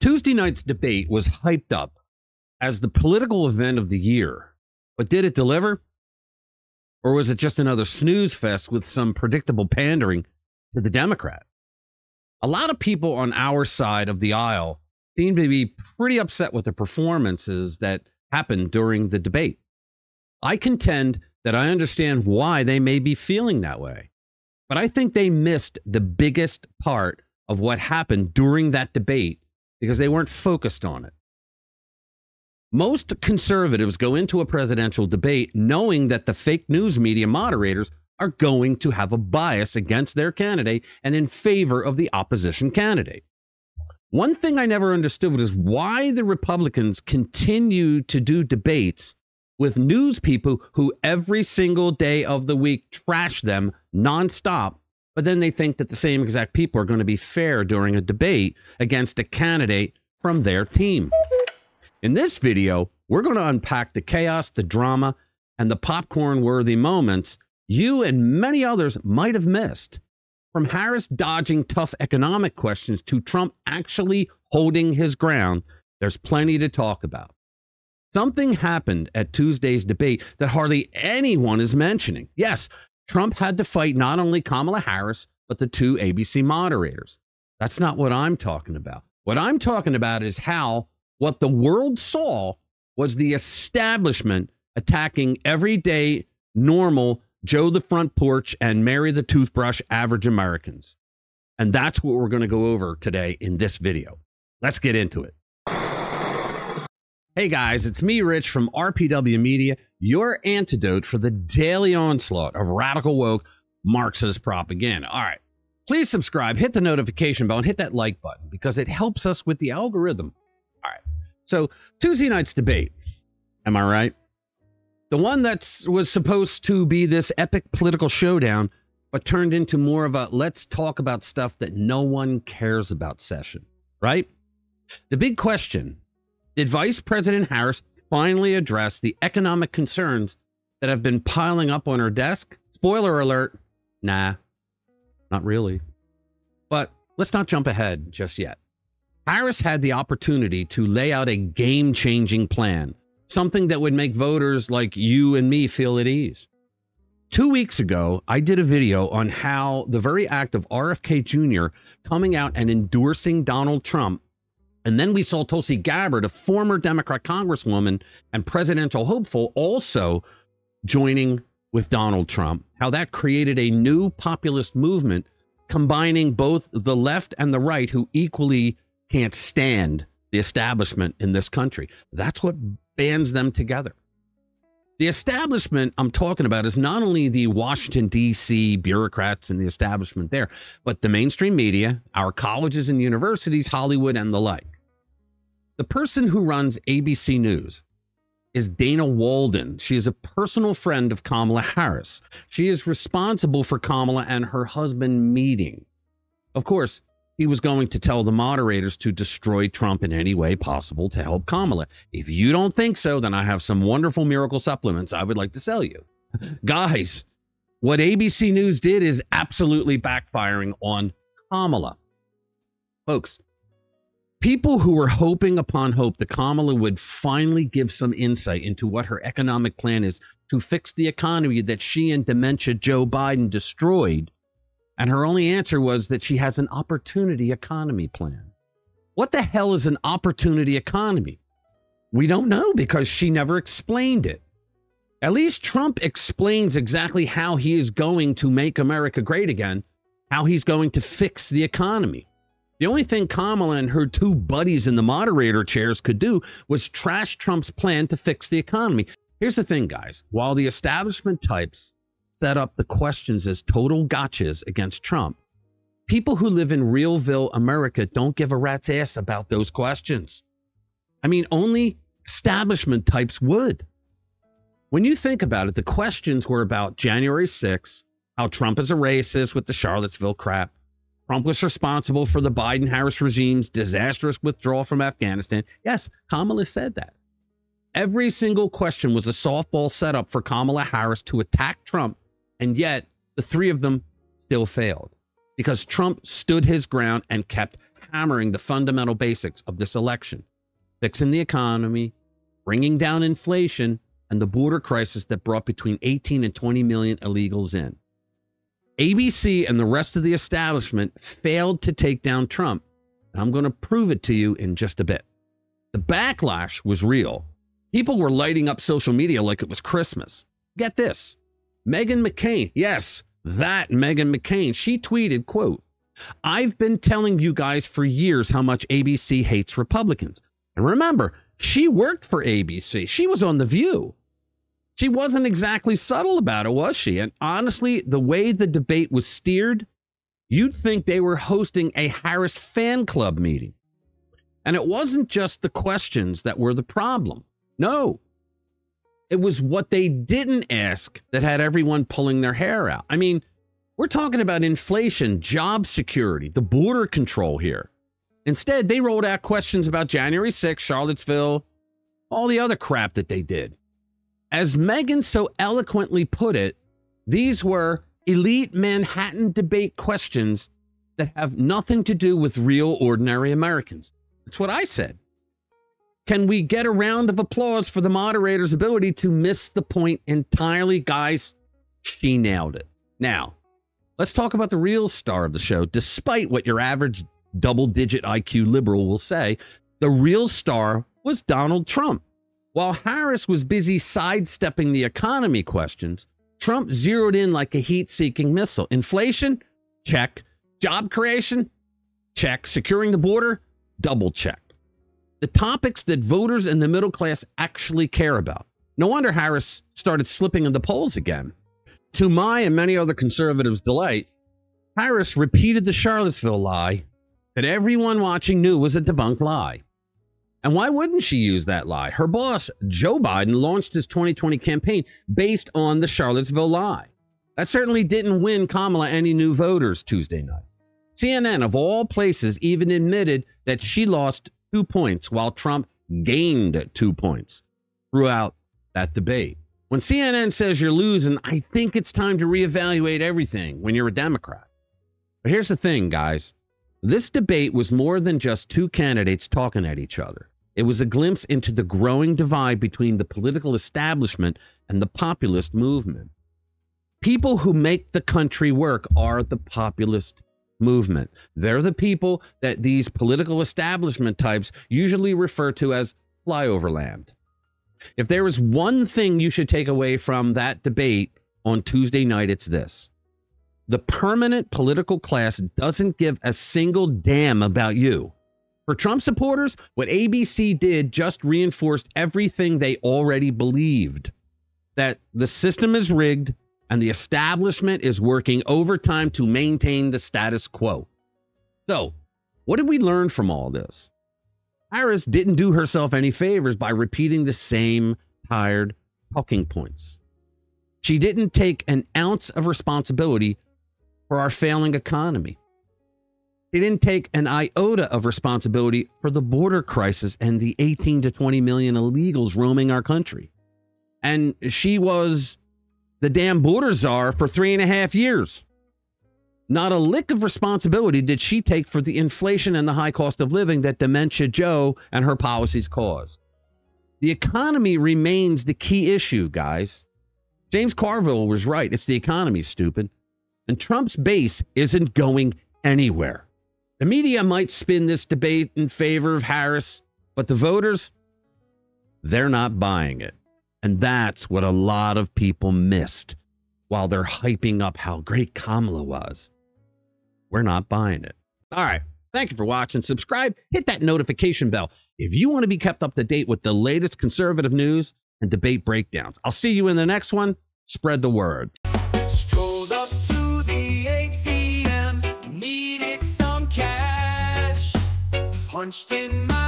Tuesday night's debate was hyped up as the political event of the year, but did it deliver? Or was it just another snooze fest with some predictable pandering to the Democrat? A lot of people on our side of the aisle seem to be pretty upset with the performances that happened during the debate. I contend that I understand why they may be feeling that way, but I think they missed the biggest part of what happened during that debate because they weren't focused on it. Most conservatives go into a presidential debate knowing that the fake news media moderators are going to have a bias against their candidate and in favor of the opposition candidate. One thing I never understood is why the Republicans continue to do debates with news people who every single day of the week trash them nonstop, but then they think that the same exact people are going to be fair during a debate against a candidate from their team. In this video, we're going to unpack the chaos, the drama, and the popcorn-worthy moments you and many others might have missed. From Harris dodging tough economic questions to Trump actually holding his ground, there's plenty to talk about. Something happened at Tuesday's debate that hardly anyone is mentioning. Yes, Trump had to fight not only Kamala Harris, but the two ABC moderators. That's not what I'm talking about. What I'm talking about is how what the world saw was the establishment attacking everyday, normal, Joe the front porch and Mary the toothbrush average Americans. And that's what we're going to go over today in this video. Let's get into it. Hey guys, it's me, Rich, from RPW Media, your antidote for the daily onslaught of radical woke Marxist propaganda. All right, please subscribe, hit the notification bell, and hit that like button because it helps us with the algorithm. All right, so Tuesday night's debate, am I right? The one that was supposed to be this epic political showdown, but turned into more of a let's talk about stuff that no one cares about session, right? The big question, did Vice President Harris finally address the economic concerns that have been piling up on her desk? Spoiler alert, nah, not really. But let's not jump ahead just yet. Harris had the opportunity to lay out a game-changing plan, something that would make voters like you and me feel at ease. 2 weeks ago, I did a video on how the very act of RFK Jr. coming out and endorsing Donald Trump, and then we saw Tulsi Gabbard, a former Democrat congresswoman and presidential hopeful, also joining with Donald Trump, how that created a new populist movement combining both the left and the right who equally can't stand the establishment in this country. That's what bands them together. The establishment I'm talking about is not only the Washington, D.C. bureaucrats and the establishment there, but the mainstream media, our colleges and universities, Hollywood, and the like. The person who runs ABC News is Dana Walden. She is a personal friend of Kamala Harris. She is responsible for Kamala and her husband meeting. Of course, he was going to tell the moderators to destroy Trump in any way possible to help Kamala. If you don't think so, then I have some wonderful miracle supplements I would like to sell you. Guys, what ABC News did is absolutely backfiring on Kamala. Folks, people who were hoping upon hope that Kamala would finally give some insight into what her economic plan is to fix the economy that she and dementia Joe Biden destroyed, and her only answer was that she has an opportunity economy plan. What the hell is an opportunity economy? We don't know because she never explained it. At least Trump explains exactly how he is going to make America great again, how he's going to fix the economy. The only thing Kamala and her two buddies in the moderator chairs could do was trash Trump's plan to fix the economy. Here's the thing, guys. While the establishment types set up the questions as total gotchas against Trump, people who live in realville America don't give a rat's ass about those questions. I mean, only establishment types would. When you think about it, the questions were about January 6th, how Trump is a racist with the Charlottesville crap. Trump was responsible for the Biden-Harris regime's disastrous withdrawal from Afghanistan. Yes, Kamala said that. Every single question was a softball setup for Kamala Harris to attack Trump, and yet the three of them still failed because Trump stood his ground and kept hammering the fundamental basics of this election, fixing the economy, bringing down inflation, and the border crisis that brought between 18 and 20 million illegals in. ABC and the rest of the establishment failed to take down Trump, and I'm going to prove it to you in just a bit. The backlash was real. People were lighting up social media like it was Christmas. Get this. Meghan McCain, yes, that Meghan McCain, she tweeted, quote, "I've been telling you guys for years how much ABC hates Republicans." And remember, she worked for ABC. She was on The View. She wasn't exactly subtle about it, was she? And honestly, the way the debate was steered, you'd think they were hosting a Harris fan club meeting. And it wasn't just the questions that were the problem. No. It was what they didn't ask that had everyone pulling their hair out. I mean, we're talking about inflation, job security, the border control here. Instead, they rolled out questions about January 6th, Charlottesville, all the other crap that they did. As Meghan so eloquently put it, these were elite Manhattan debate questions that have nothing to do with real ordinary Americans. That's what I said. Can we get a round of applause for the moderator's ability to miss the point entirely? Guys, she nailed it. Now, let's talk about the real star of the show. Despite what your average double-digit IQ liberal will say, the real star was Donald Trump. While Harris was busy sidestepping the economy questions, Trump zeroed in like a heat-seeking missile. Inflation? Check. Job creation? Check. Securing the border? Double check. The topics that voters and the middle class actually care about. No wonder Harris started slipping in the polls again. To my and many other conservatives' delight, Harris repeated the Charlottesville lie that everyone watching knew was a debunked lie. And why wouldn't she use that lie? Her boss, Joe Biden, launched his 2020 campaign based on the Charlottesville lie. That certainly didn't win Kamala any new voters Tuesday night. CNN, of all places, even admitted that she lost 2 points while Trump gained 2 points throughout that debate. When CNN says you're losing, I think it's time to reevaluate everything when you're a Democrat. But here's the thing, guys. This debate was more than just two candidates talking at each other. It was a glimpse into the growing divide between the political establishment and the populist movement. People who make the country work are the populist movement. They're the people that these political establishment types usually refer to as flyover land. If there is one thing you should take away from that debate on Tuesday night, it's this. The permanent political class doesn't give a single damn about you. For Trump supporters, what ABC did just reinforced everything they already believed, that the system is rigged and the establishment is working overtime to maintain the status quo. So, what did we learn from all this? Harris didn't do herself any favors by repeating the same tired talking points. She didn't take an ounce of responsibility for our failing economy. She didn't take an iota of responsibility for the border crisis and the 18 to 20 million illegals roaming our country. And she was the damn border czar for 3.5 years. Not a lick of responsibility did she take for the inflation and the high cost of living that Dementia Joe and her policies caused. The economy remains the key issue, guys. James Carville was right. It's the economy, stupid. And Trump's base isn't going anywhere. The media might spin this debate in favor of Harris, but the voters, they're not buying it. And that's what a lot of people missed while they're hyping up how great Kamala was. We're not buying it. All right. Thank you for watching. Subscribe. Hit that notification bell if you want to be kept up to date with the latest conservative news and debate breakdowns. I'll see you in the next one. Spread the word. Strolled up to the ATM, needed some cash, punched in my